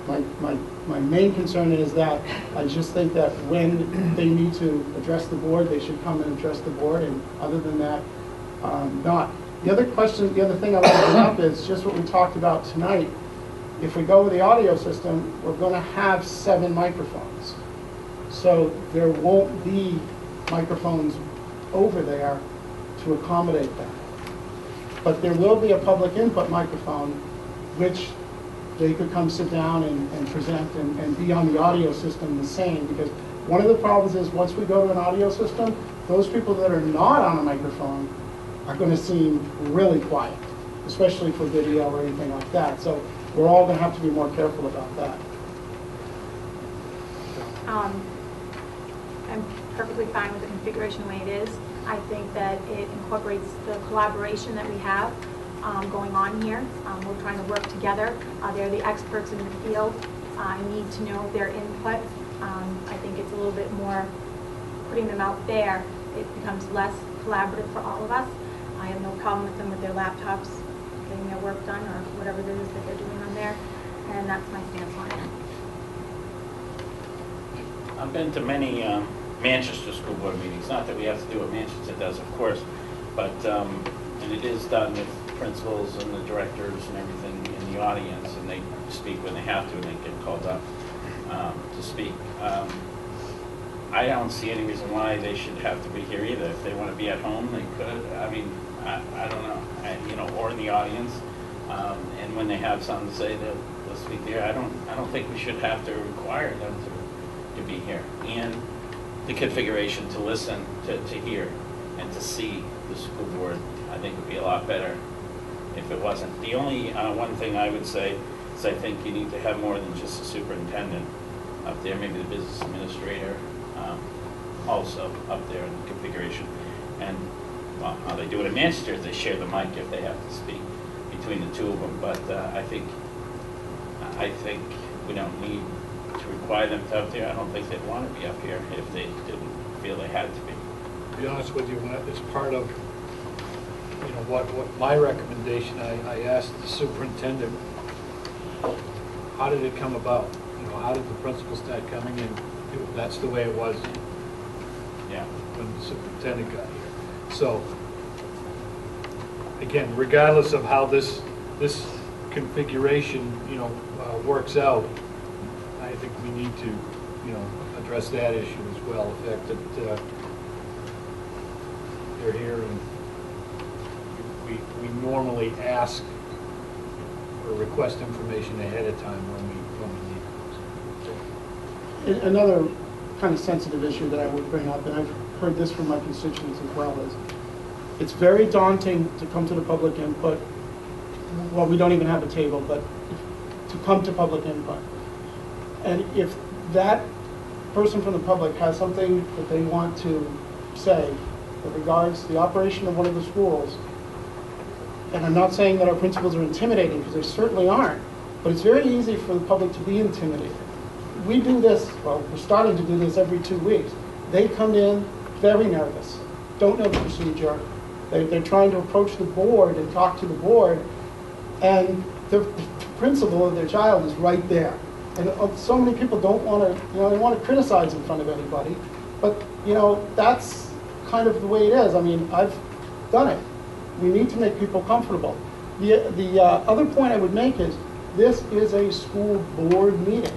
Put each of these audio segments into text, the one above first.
My main concern is that I just think that when they need to address the board, they should come and address the board, and other than that, not. The other thing I want to bring up is just what we talked about tonight. If we go with the audio system, we're going to have 7 microphones. So there won't be microphones over there to accommodate that. But there will be a public input microphone, which they could come sit down and present and be on the audio system the same. Because one of the problems is once we go to an audio system, those people that are not on a microphone are going to seem really quiet, especially for video or anything like that. So we're all going to have to be more careful about that. I'm perfectly fine with the configuration the way it is. I think that it incorporates the collaboration that we have going on here. We're trying to work together. They're the experts in the field. I need to know their input. I think it's a little bit more putting them out there. It becomes less collaborative for all of us. I have no problem with them with their laptops getting their work done or whatever it is that they're doing on there. And that's my stance on it. I've been to many Manchester school board meetings. Not that we have to do what Manchester does, of course, but and it is done with principals and the directors and everything in the audience, and they speak when they have to, and they get called up to speak. I don't see any reason why they should have to be here either. If they want to be at home, they could. I mean, I don't know, you know, or in the audience, and when they have something to say, they'll speak there. I don't think we should have to require them to be here. And the configuration to listen, to hear, and to see the school board, I think would be a lot better if it wasn't. The only one thing I would say is I think you need to have more than just the superintendent up there, maybe the business administrator also up there in the configuration. And well, how they do it in Manchester is they share the mic if they have to speak between the two of them. But I think we don't need to require them to up there. I don't think they'd want to be up here if they didn't feel they had to be. To be honest with you, it's part of, you know, what my recommendation. I asked the superintendent, how did it come about? You know, how did the principal start coming in? That's the way it was. Yeah. When the superintendent got here. So again, regardless of how this configuration, you know, works out, I think we need to, you know, address that issue as well. The fact that they're here, and we normally ask or request information ahead of time when we need it. Another kind of sensitive issue that I would bring up, and I've heard this from my constituents as well, is it's very daunting to come to the public input. Well, we don't even have a table, but to come to public input. And if that person from the public has something that they want to say that regards the operation of one of the schools, and I'm not saying that our principals are intimidating, because they certainly aren't, but it's very easy for the public to be intimidated. We do this, well, we're starting to do this every 2 weeks. They come in very nervous, don't know the procedure. They're trying to approach the board and talk to the board, and the principal of their child is right there. And so many people don't want to, you know, they want to criticize in front of anybody, but, you know, that's kind of the way it is. I mean, I've done it. We need to make people comfortable. The other point I would make is this is a school board meeting.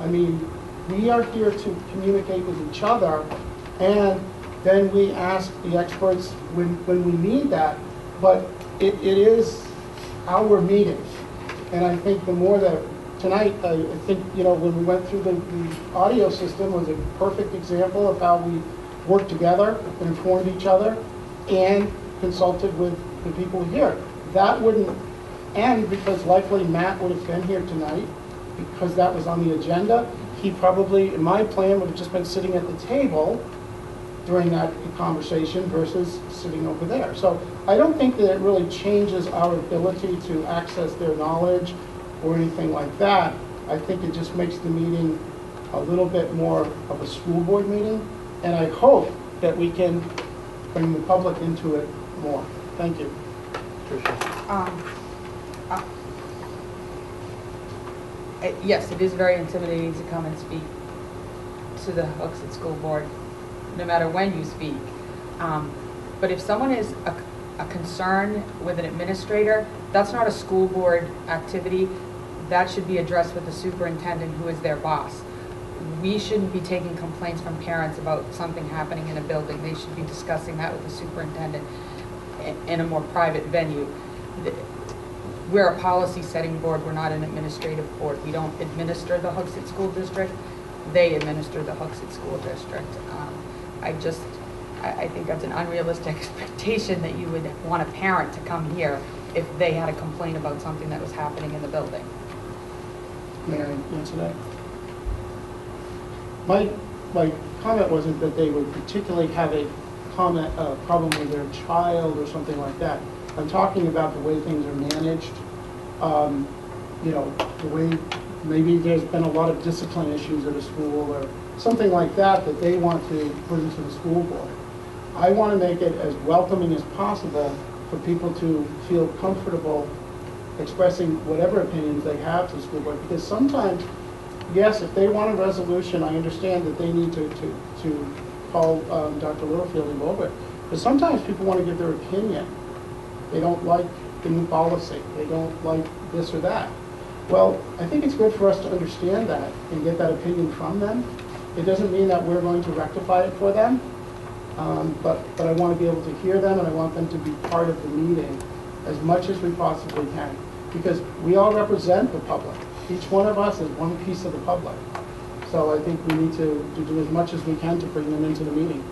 I mean, we are here to communicate with each other, and then we ask the experts when we need that, but it is our meeting. And I think the more that tonight, I think, you know, when we went through the audio system was a perfect example of how we worked together and informed each other and consulted with the people here. That wouldn't end because likely Matt would have been here tonight because that was on the agenda. He probably, in my plan, would have just been sitting at the table during that conversation versus sitting over there. So I don't think that it really changes our ability to access their knowledge or anything like that. I think it just makes the meeting a little bit more of a school board meeting, and I hope that we can bring the public into it more. Thank you. yes, it is very intimidating to come and speak to the Hooksett School Board, no matter when you speak. But if someone is a concern with an administrator, that's not a school board activity. That should be addressed with the superintendent, who is their boss. We shouldn't be taking complaints from parents about something happening in a building. They should be discussing that with the superintendent in a more private venue. We're a policy setting board, we're not an administrative board. We don't administer the Hooksett School District, they administer the Hooksett School District. I think that's an unrealistic expectation that you would want a parent to come here if they had a complaint about something that was happening in the building. May I answer that? My comment wasn't that they would particularly have a problem with their child or something like that. I'm talking about the way things are managed. You know, the way maybe there's been a lot of discipline issues at a school or something like that that they want to put into the school board. I want to make it as welcoming as possible for people to feel comfortable expressing whatever opinions they have to the school board. Because sometimes, yes, if they want a resolution, I understand that they need to call Dr. Littlefield and go over it. But sometimes people want to give their opinion. They don't like the new policy. They don't like this or that. Well, I think it's good for us to understand that and get that opinion from them. It doesn't mean that we're going to rectify it for them, but I want to be able to hear them, and I want them to be part of the meeting as much as we possibly can, because we all represent the public. Each one of us is one piece of the public. So I think we need to do as much as we can to bring them into the meeting.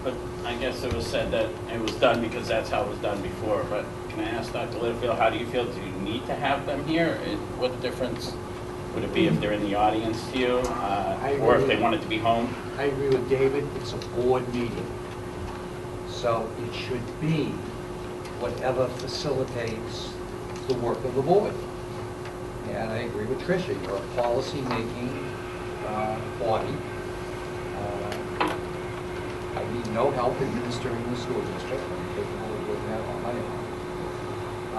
But I guess it was said that it was done because that's how it was done before, but can I ask Dr. Littlefield, how do you feel? Do you need to have them here? What difference would it be if they're in the audience to you, or if they wanted to be home? I agree with David, it's a board meeting. So it should be whatever facilitates the work of the board. And I agree with Tricia, you're a policy-making body. I need no help administering the school district. I'm capable of doing that on my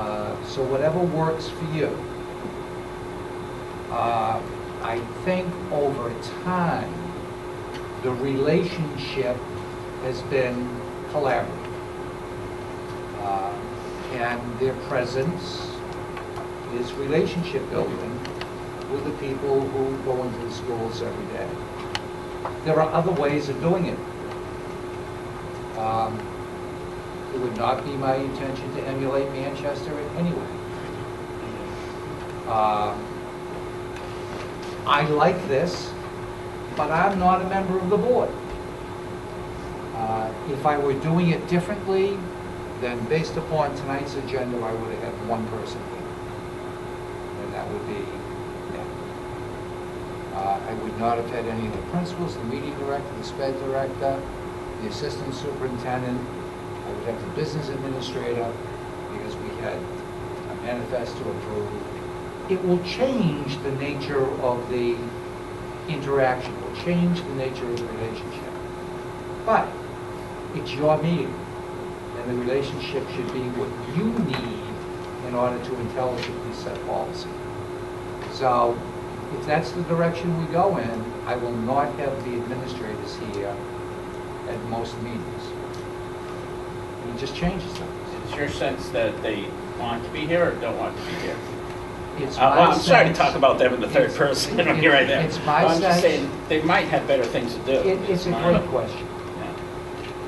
own. So whatever works for you. I think over time, the relationship has been collaborative. And their presence is relationship building with the people who go into the schools every day. There are other ways of doing it. It would not be my intention to emulate Manchester in any way. I like this, but I'm not a member of the board. If I were doing it differently, then based upon tonight's agenda, I would have had one person here. And that would be me. I would not have had any of the principals, the media director, the sped director, the assistant superintendent. I would have the business administrator, because we had a manifest to approve. It will change the nature of the interaction, it will change the nature of the relationship. But it's your meeting, and the relationship should be what you need in order to intelligently set policy. So if that's the direction we go in, I will not have the administrators here at most meetings. It just changes things. Is your sense that they want to be here or don't want to be here? It's I'm sorry to sense- talk about them in the third person. I'm here right now. It's my I'm just sense- saying they might have better things to do. It's a great question. Yeah.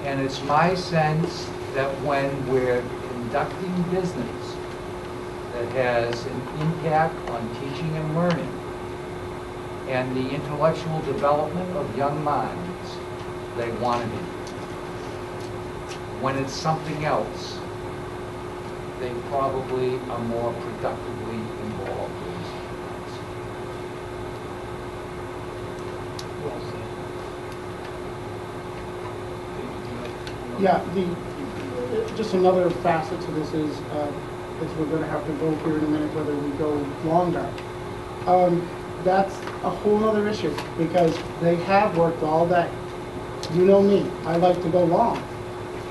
And it's my sense that when we're conducting business that has an impact on teaching and learning and the intellectual development of young minds, they want to be. When it's something else, they probably are more productively involved in things. Well said. Yeah, just another facet to this is we're going to have to vote here in a minute whether we go longer. That's a whole other issue, because they have worked all day. You know me, I like to go long.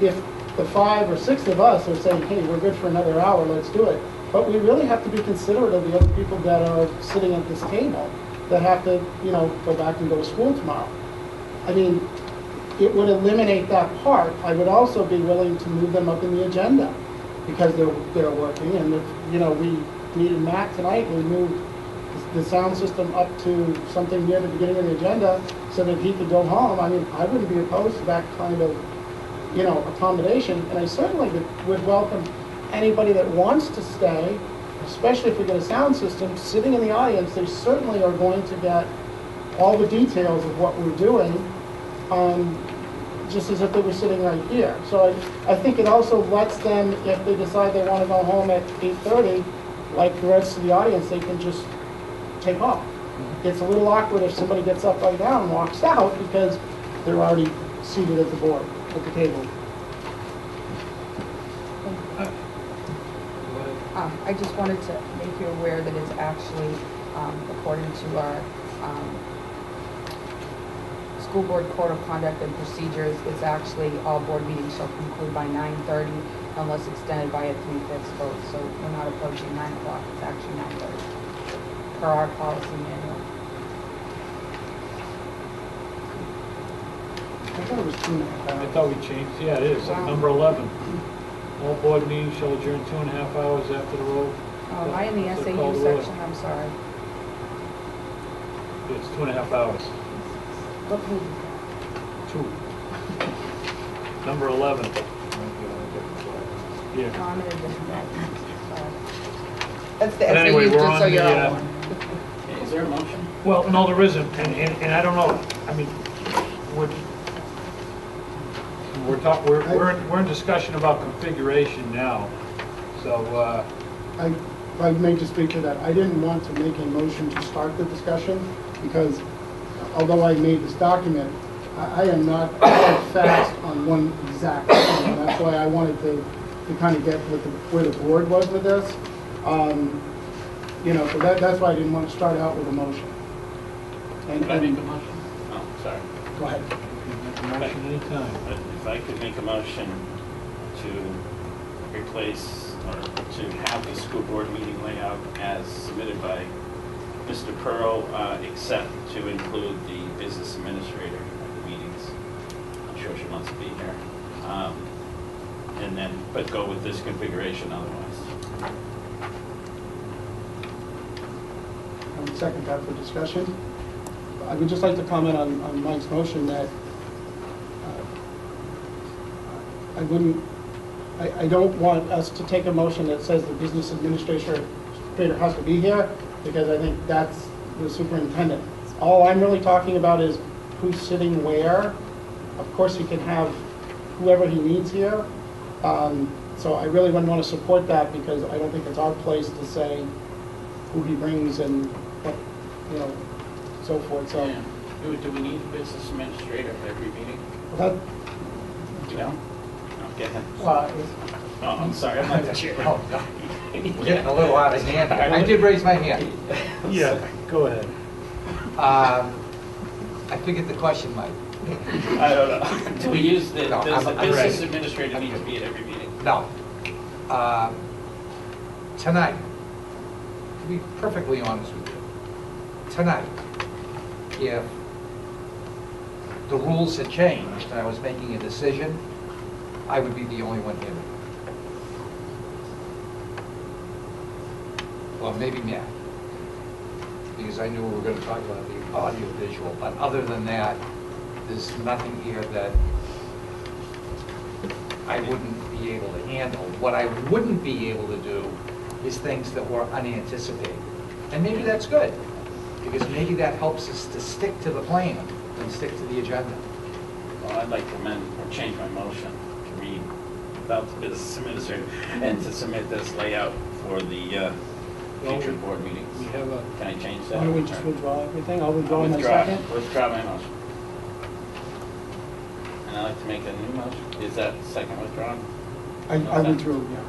If the 5 or 6 of us are saying, hey, we're good for another hour, let's do it, But we really have to be considerate of the other people that are sitting at this table, that have to, go back and go to school tomorrow. I mean, it would eliminate that part. I would also be willing to move them up in the agenda, because they're working, and if, we needed Matt tonight, we moved the sound system up to something near the beginning of the agenda, so that he could go home. I mean, I wouldn't be opposed to that kind of, accommodation, and I certainly would welcome anybody that wants to stay, especially if we get a sound system, sitting in the audience. They certainly are going to get all the details of what we're doing, just as if they were sitting right here. So I think it also lets them, if they decide they want to go home at 8:30, like the rest of the audience, they can just take off. It's a little awkward if somebody gets up right now and walks out, because they're already seated at the board, at the table. I just wanted to make you aware that it's actually, according to our school board code of conduct and procedures, it's actually all board meetings shall conclude by 9:30 unless extended by a 3/5 vote. So we're not approaching 9 o'clock, it's actually 9:30 per our policy manual. I thought it was 2.5 I hours. thought we changed, yeah, it is, Wow. number 11. All board meetings shall adjourn 2.5 hours after the roll. Oh, am I in the Call SAU to order. section? I'm sorry. It's 2.5 hours. What page is 2. Number 11. that? Yeah. No, I'm in a different document. Sorry. That's the But anyway, SAU, we're just so on you're the, on one. Is there a motion? Well, no, there isn't, and I don't know, I mean, we're in discussion about configuration now, so, I may just speak to that. I didn't want to make a motion to start the discussion, because although I made this document, I am not quite fast on one exact thing, and that's why I wanted to kind of get where the board was with this. So that's why I didn't want to start out with a motion. Could I make a motion? Oh, sorry. Go ahead. make a motion anytime. But if I could make a motion to replace, or to have the school board meeting layout as submitted by Mr. Pearl, except to include the business administrator at the meetings. I'm sure she wants to be here. And then, but go with this configuration otherwise. I would second that for discussion. I would just like to comment on Mike's motion that I don't want us to take a motion that says the business administrator has to be here, because I think that's the superintendent. All I'm really talking about is who's sitting where. Of course, he can have whoever he needs here. So I really wouldn't want to support that, because I don't think it's our place to say who he brings and what, so forth. So Yeah. Do we need a business administrator at every meeting? that, You know? No, get him. Well, Oh, I'm sorry, I'm not the chair. oh, no. We're getting a little out of hand here. I did raise my hand. Yeah, go ahead. I forget the question, Mike. I don't know. Do we use the, No, does the I'm business ready. administrator need to be at every meeting? No. Tonight, to be perfectly honest with you, tonight, if the rules had changed and I was making a decision, I would be the only one here. Well, maybe Matt, because I knew we were going to talk about the audio visual, but other than that, there's nothing here that I wouldn't be able to handle. What I wouldn't be able to do is things that were unanticipated. And maybe that's good, because maybe that helps us to stick to the plan and stick to the agenda. Well, I'd like to amend or change my motion to read without the business administrator and to submit this layout for the future board meetings. We have a, Can I change why that? don't we just withdraw everything? I'll withdraw I'll my withdraw, second. withdraw my motion. And I'd like to make a new motion. Is that second withdrawn? I withdrew, yeah.